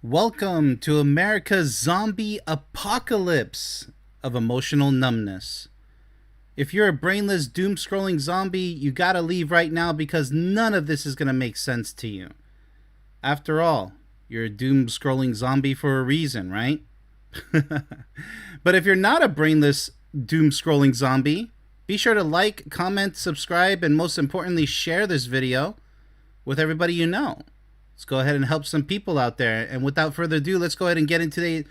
Welcome to America's zombie apocalypse of emotional numbness. If you're a brainless, doom scrolling zombie, you gotta leave right now because none of this is gonna make sense to you. After all, you're a doom scrolling zombie for a reason, right? But if you're not a brainless, doom scrolling zombie, be sure to like, comment, subscribe, and most importantly, share this video with everybody you know. Let's go ahead and help some people out there. And without further ado, let's go ahead and get into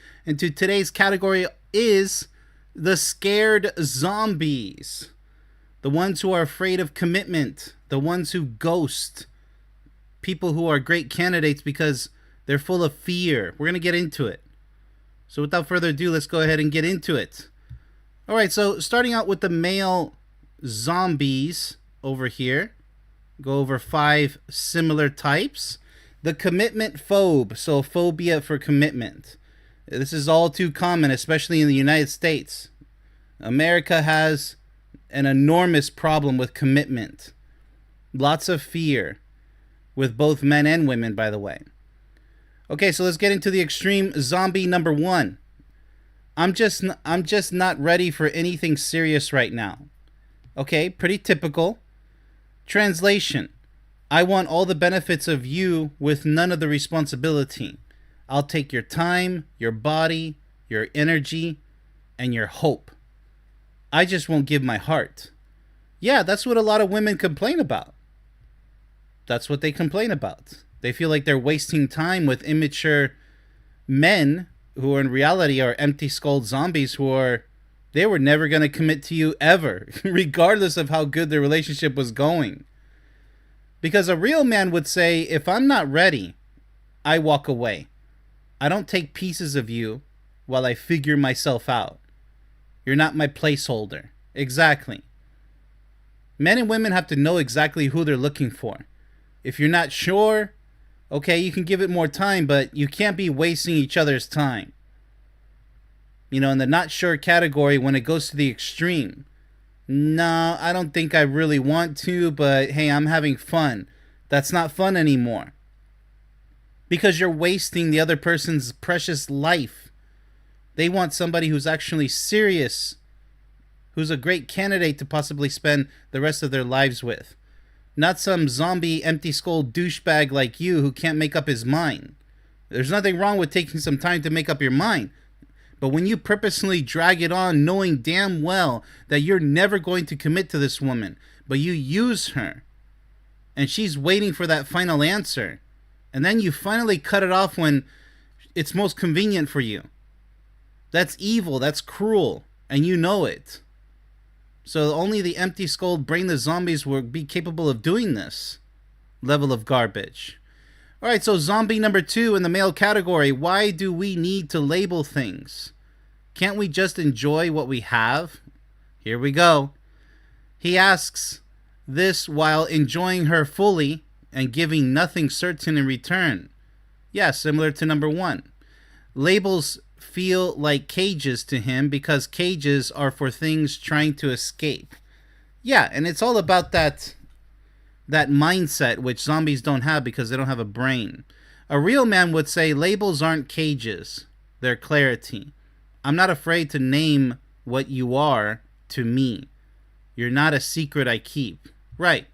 today's category is the scared zombies. The ones who are afraid of commitment. The ones who ghost. People who are great candidates because they're full of fear. We're going to get into it. So without further ado, let's go ahead and get into it. All right, so starting out with the male zombies over here. Go over 5 similar types. The commitment phobe, so phobia for commitment. This is all too common, especially in the United States. America has an enormous problem with commitment. Lots of fear with both men and women, by the way. Okay, so let's get into the extreme zombie number 1. I'm just not ready for anything serious right now. Okay, pretty typical. Translation: I want all the benefits of you with none of the responsibility. I'll take your time, your body, your energy, and your hope. I just won't give my heart. Yeah, that's what a lot of women complain about. That's what they complain about. They feel like they're wasting time with immature men who in reality are empty-skulled zombies they were never going to commit to you ever, regardless of how good their relationship was going. Because a real man would say, if I'm not ready, I walk away. I don't take pieces of you while I figure myself out. You're not my placeholder. Exactly. Men and women have to know exactly who they're looking for. If you're not sure, okay, you can give it more time, but you can't be wasting each other's time. You know, in the not sure category, when it goes to the extreme, no, I don't think I really want to, but hey, I'm having fun. That's not fun anymore. Because you're wasting the other person's precious life. They want somebody who's actually serious, who's a great candidate to possibly spend the rest of their lives with. Not some zombie, empty-skull douchebag like you who can't make up his mind. There's nothing wrong with taking some time to make up your mind. But when you purposely drag it on knowing damn well that you're never going to commit to this woman, but you use her, and she's waiting for that final answer, and then you finally cut it off when it's most convenient for you. That's evil, that's cruel, and you know it. So only the empty-skulled, brainless zombies will be capable of doing this level of garbage. Alright, so zombie number 2 in the male category. Why do we need to label things? Can't we just enjoy what we have? Here we go. He asks this while enjoying her fully and giving nothing certain in return. Yeah, similar to number 1. Labels feel like cages to him because cages are for things trying to escape. Yeah, and it's all about that mindset which zombies don't have because they don't have a brain. A real man would say labels aren't cages, they're clarity. I'm not afraid to name what you are to me. You're not a secret I keep. Right.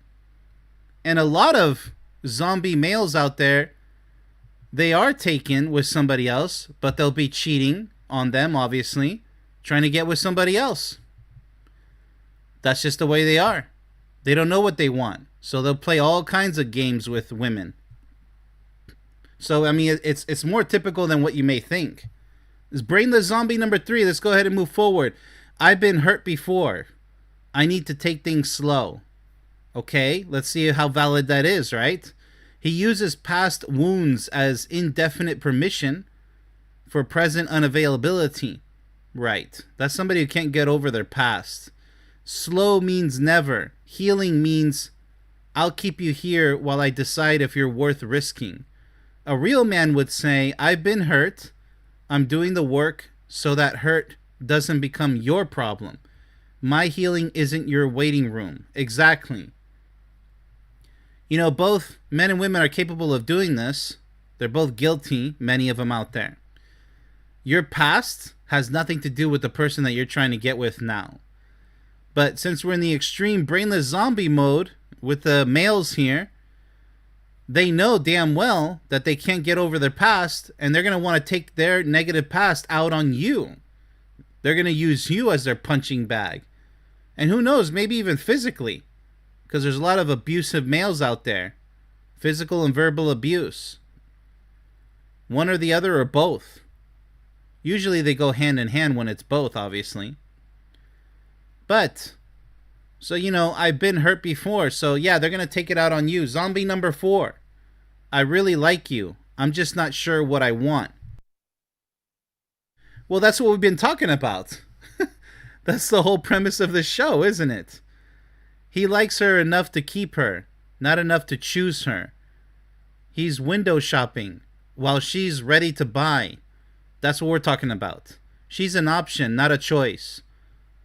And a lot of zombie males out there, they are taken with somebody else, but they'll be cheating on them, obviously, trying to get with somebody else. That's just the way they are. They don't know what they want. So they'll play all kinds of games with women. So, I mean, it's more typical than what you may think. This brainless zombie number 3. Let's go ahead and move forward. I've been hurt before. I need to take things slow. Okay, let's see how valid that is, right? He uses past wounds as indefinite permission for present unavailability. Right. That's somebody who can't get over their past. Slow means never. Healing means I'll keep you here while I decide if you're worth risking. A real man would say, I've been hurt. I'm doing the work so that hurt doesn't become your problem. My healing isn't your waiting room. Exactly. You know, both men and women are capable of doing this. They're both guilty, many of them out there. Your past has nothing to do with the person that you're trying to get with now. But since we're in the extreme brainless zombie mode with the males here, they know damn well that they can't get over their past, and they're going to want to take their negative past out on you. They're going to use you as their punching bag. And who knows, maybe even physically, because there's a lot of abusive males out there. Physical and verbal abuse. One or the other or both. Usually they go hand in hand when it's both, obviously. But, so I've been hurt before, so yeah, they're going to take it out on you. Zombie number 4. I really like you. I'm just not sure what I want. Well, that's what we've been talking about. That's the whole premise of the show, isn't it? He likes her enough to keep her, not enough to choose her. He's window shopping while she's ready to buy. That's what we're talking about. She's an option, not a choice.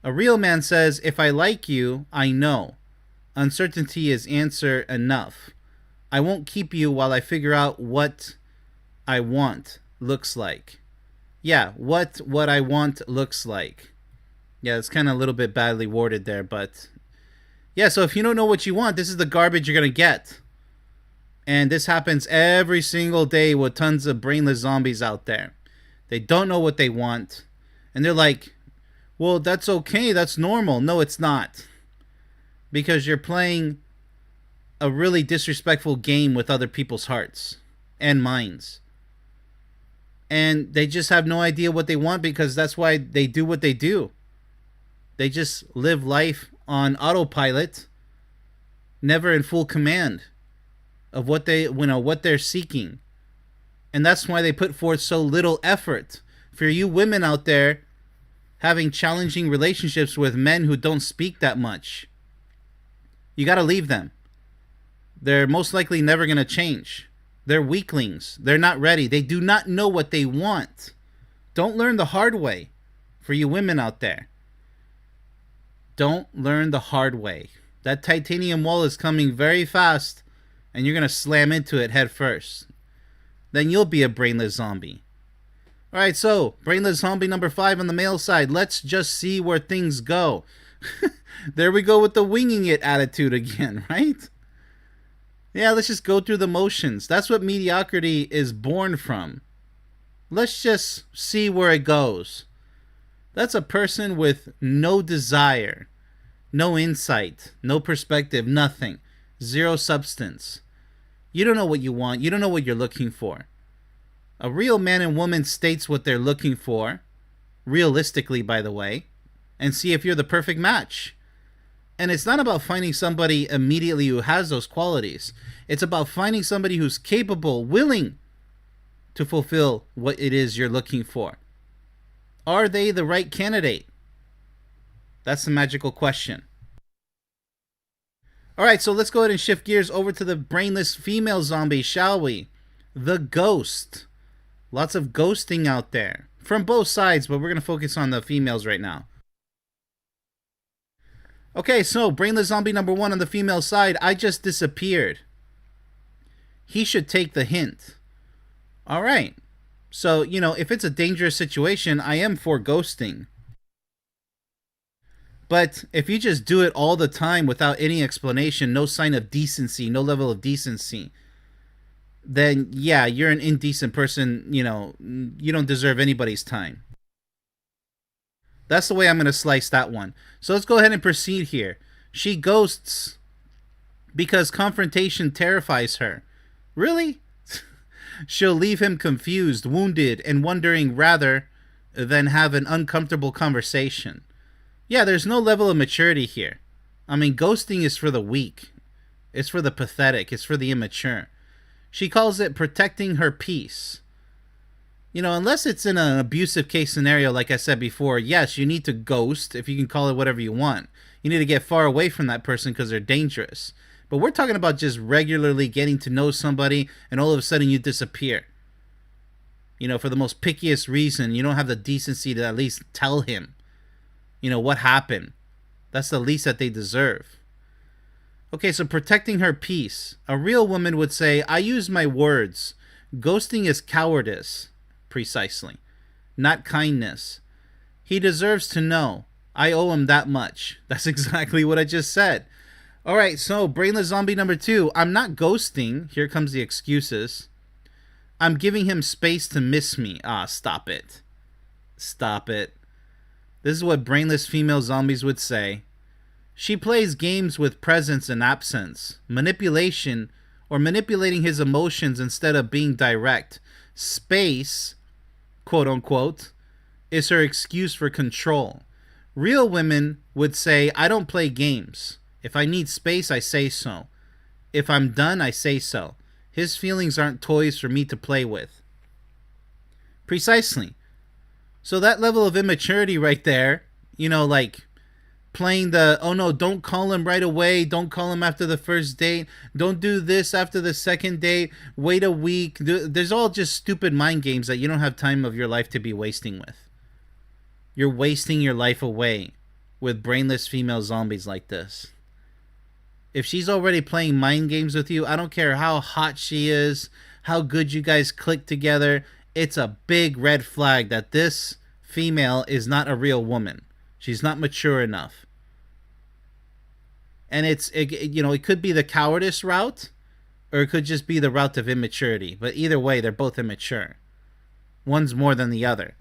A real man says, if I like you, I know. Uncertainty is answer enough. I won't keep you while I figure out what I want looks like. Yeah, what I want looks like. Yeah, it's kind of a little bit badly worded there, but yeah, so if you don't know what you want, this is the garbage you're going to get. And this happens every single day with tons of brainless zombies out there. They don't know what they want. And they're like, well, that's okay. That's normal. No, it's not. Because you're playing a really disrespectful game with other people's hearts and minds. And they just have no idea what they want because that's why they do what they do. They just live life on autopilot, never in full command of what they're seeking. And that's why they put forth so little effort. For you women out there having challenging relationships with men who don't speak that much, you got to leave them. They're most likely never going to change. They're weaklings. They're not ready. They do not know what they want. Don't learn the hard way for you women out there. Don't learn the hard way. That titanium wall is coming very fast, and you're going to slam into it head first. Then you'll be a brainless zombie. Alright, so, brainless zombie number 5 on the male side. Let's just see where things go. There we go with the winging it attitude again, right? Yeah, let's just go through the motions. That's what mediocrity is born from. Let's just see where it goes. That's a person with no desire, no insight, no perspective, nothing. Zero substance. You don't know what you want. You don't know what you're looking for. A real man and woman states what they're looking for, realistically, by the way, and see if you're the perfect match. And it's not about finding somebody immediately who has those qualities. It's about finding somebody who's capable, willing to fulfill what it is you're looking for. Are they the right candidate? That's the magical question. Alright, so let's go ahead and shift gears over to the brainless female zombie, shall we? The ghost. Lots of ghosting out there. From both sides, but we're going to focus on the females right now. Okay, so brainless zombie number 1 on the female side, I just disappeared. He should take the hint. Alright. So, if it's a dangerous situation, I am for ghosting. But if you just do it all the time without any explanation, no sign of decency, no level of decency, then yeah, you're an indecent person, you don't deserve anybody's time. That's the way I'm going to slice that one. So let's go ahead and proceed here. She ghosts because confrontation terrifies her. Really? She'll leave him confused, wounded, and wondering rather than have an uncomfortable conversation. Yeah, there's no level of maturity here. I mean, ghosting is for the weak. It's for the pathetic. It's for the immature. She calls it protecting her peace. Unless it's in an abusive case scenario, like I said before, yes, you need to ghost, if you can call it whatever you want. You need to get far away from that person because they're dangerous. But we're talking about just regularly getting to know somebody and all of a sudden you disappear. For the most pickiest reason, you don't have the decency to at least tell him, what happened. That's the least that they deserve. Okay, so protecting her peace. A real woman would say, I use my words. Ghosting is cowardice, precisely, not kindness. He deserves to know. I owe him that much. That's exactly what I just said. All right, so brainless zombie number 2. I'm not ghosting. Here comes the excuses. I'm giving him space to miss me. Ah, stop it. Stop it. This is what brainless female zombies would say. She plays games with presence and absence, manipulation, or manipulating his emotions instead of being direct. Space, quote unquote, is her excuse for control. Real women would say, I don't play games. If I need space, I say so. If I'm done, I say so. His feelings aren't toys for me to play with. Precisely. So that level of immaturity right there, like playing the, oh no, don't call him right away, don't call him after the first date, don't do this after the second date, wait a week. There's all just stupid mind games that you don't have time of your life to be wasting with. You're wasting your life away with brainless female zombies like this. If she's already playing mind games with you, I don't care how hot she is, how good you guys click together, it's a big red flag that this female is not a real woman. She's not mature enough. And it could be the cowardice route, or it could just be the route of immaturity. But either way, they're both immature. One's more than the other.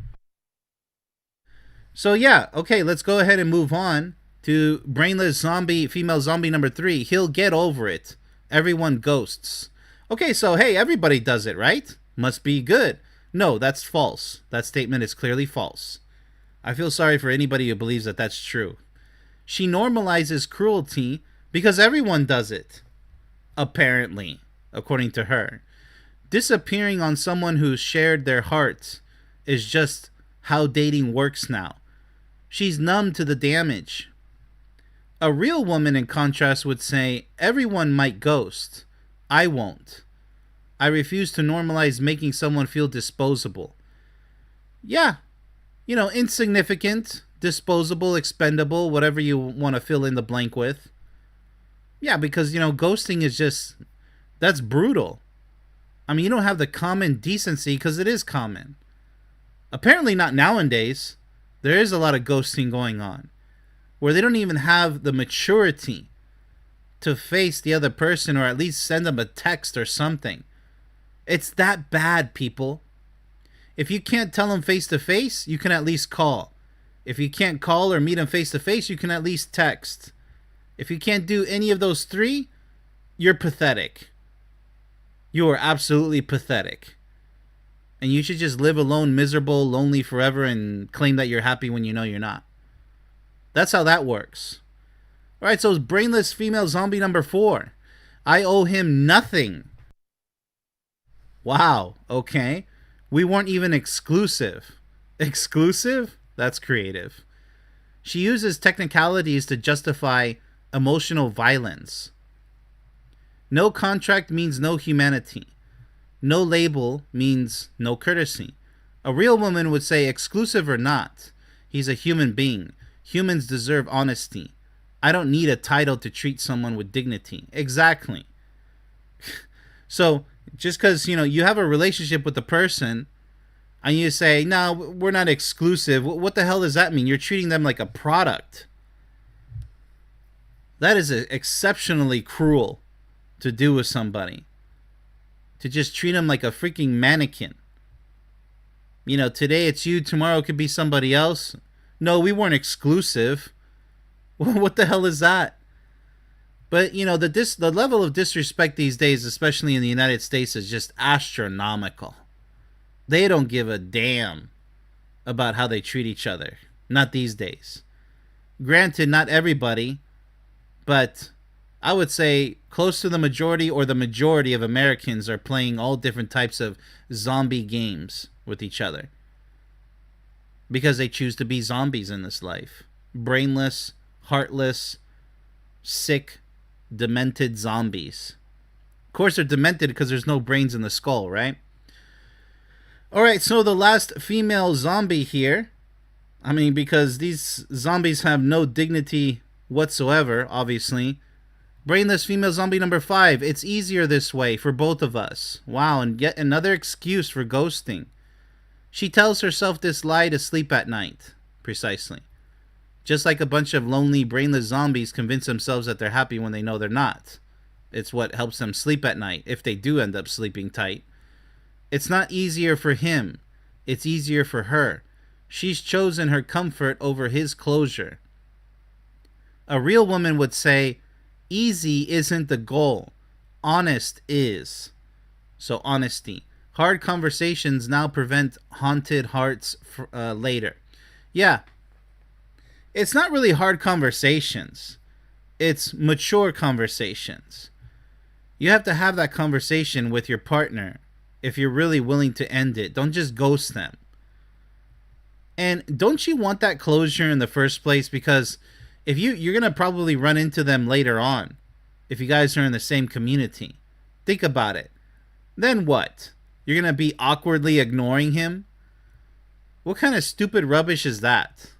So yeah, okay, let's go ahead and move on to brainless zombie, female zombie number 3. He'll get over it. Everyone ghosts. Okay, so hey, everybody does it, right? Must be good. No, that's false. That statement is clearly false. I feel sorry for anybody who believes that that's true. She normalizes cruelty because everyone does it. Apparently, according to her. Disappearing on someone who's shared their heart is just how dating works now. She's numb to the damage. A real woman, in contrast, would say, everyone might ghost. I won't. I refuse to normalize making someone feel disposable. Yeah, insignificant, disposable, expendable, whatever you want to fill in the blank with. Yeah, because, ghosting is just, that's brutal. I mean, you don't have the common decency, because it is common. Apparently not nowadays. There is a lot of ghosting going on, where they don't even have the maturity to face the other person, or at least send them a text or something. It's that bad, people. If you can't tell them face to face, you can at least call. If you can't call or meet them face to face, you can at least text. If you can't do any of those 3, you're pathetic. You are absolutely pathetic. And you should just live alone, miserable, lonely forever, and claim that you're happy when you know you're not. That's how that works. Alright, so brainless female zombie number 4. I owe him nothing. Wow, okay. We weren't even exclusive. Exclusive? That's creative. She uses technicalities to justify emotional violence. No contract means no humanity. No label means no courtesy. A real woman would say, exclusive or not, he's a human being. Humans deserve honesty. I don't need a title to treat someone with dignity. Exactly. So, just because, you have a relationship with the person, and you say, no, we're not exclusive, what the hell does that mean? You're treating them like a product. That is exceptionally cruel to do with somebody. To just treat them like a freaking mannequin. Today it's you, tomorrow it could be somebody else. No, we weren't exclusive. What the hell is that? But, the level of disrespect these days, especially in the United States, is just astronomical. They don't give a damn about how they treat each other. Not these days. Granted, not everybody, but I would say close to the majority or the majority of Americans are playing all different types of zombie games with each other. Because they choose to be zombies in this life. Brainless, heartless, sick, demented zombies. Of course, they're demented because there's no brains in the skull, right? Alright, so the last female zombie here. I mean, because these zombies have no dignity whatsoever, obviously. Brainless female zombie number 5. It's easier this way for both of us. Wow, and yet another excuse for ghosting. She tells herself this lie to sleep at night. Precisely. Just like a bunch of lonely, brainless zombies convince themselves that they're happy when they know they're not. It's what helps them sleep at night, if they do end up sleeping tight. It's not easier for him. It's easier for her. She's chosen her comfort over his closure. A real woman would say, easy isn't the goal. Honest is. So honesty. Hard conversations now prevent haunted hearts later. Yeah. It's not really hard conversations. It's mature conversations. You have to have that conversation with your partner if you're really willing to end it. Don't just ghost them. And don't you want that closure in the first place? Because if you're going to probably run into them later on if you guys are in the same community. Think about it. Then what? You're going to be awkwardly ignoring him? What kind of stupid rubbish is that?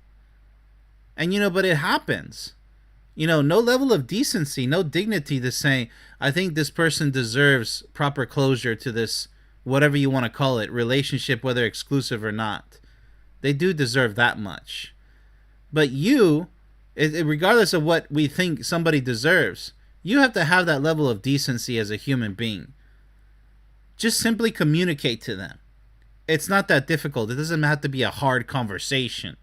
And but it happens. No level of decency, no dignity to say, I think this person deserves proper closure to this, whatever you want to call it, relationship, whether exclusive or not. They do deserve that much. But regardless of what we think somebody deserves, you have to have that level of decency as a human being. Just simply communicate to them. It's not that difficult. It doesn't have to be a hard conversation.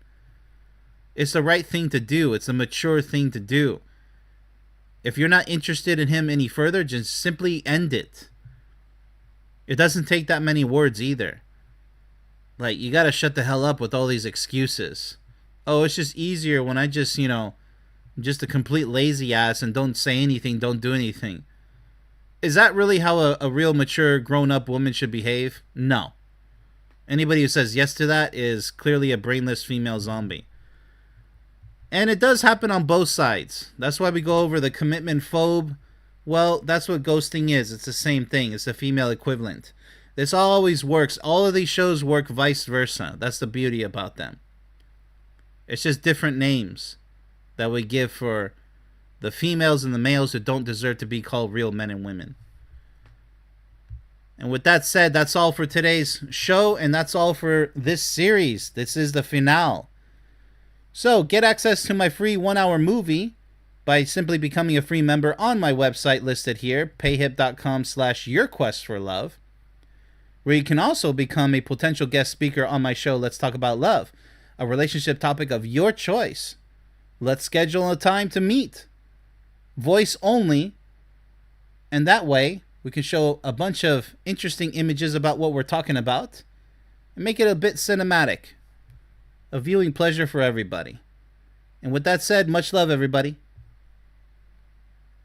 It's the right thing to do. It's a mature thing to do. If you're not interested in him any further, just simply end it. It doesn't take that many words either. Like, you gotta shut the hell up with all these excuses. Oh, it's just easier when I just, just a complete lazy ass and don't say anything, don't do anything. Is that really how a real mature grown-up woman should behave? No. Anybody who says yes to that is clearly a brainless female zombie. And it does happen on both sides. That's why we go over the commitment phobe. Well, that's what ghosting is. It's the same thing. It's a female equivalent. This always works. All of these shows work vice versa. That's the beauty about them. It's just different names that we give for the females and the males who don't deserve to be called real men and women. And with that said, that's all for today's show, and that's all for this series. This is the finale. So, get access to my free 1-hour movie by simply becoming a free member on my website listed here, payhip.com/yourquestforlove, where you can also become a potential guest speaker on my show, Let's Talk About Love, a relationship topic of your choice. Let's schedule a time to meet. Voice only, and that way we can show a bunch of interesting images about what we're talking about and make it a bit cinematic. A viewing pleasure for everybody. And with that said, much love, everybody.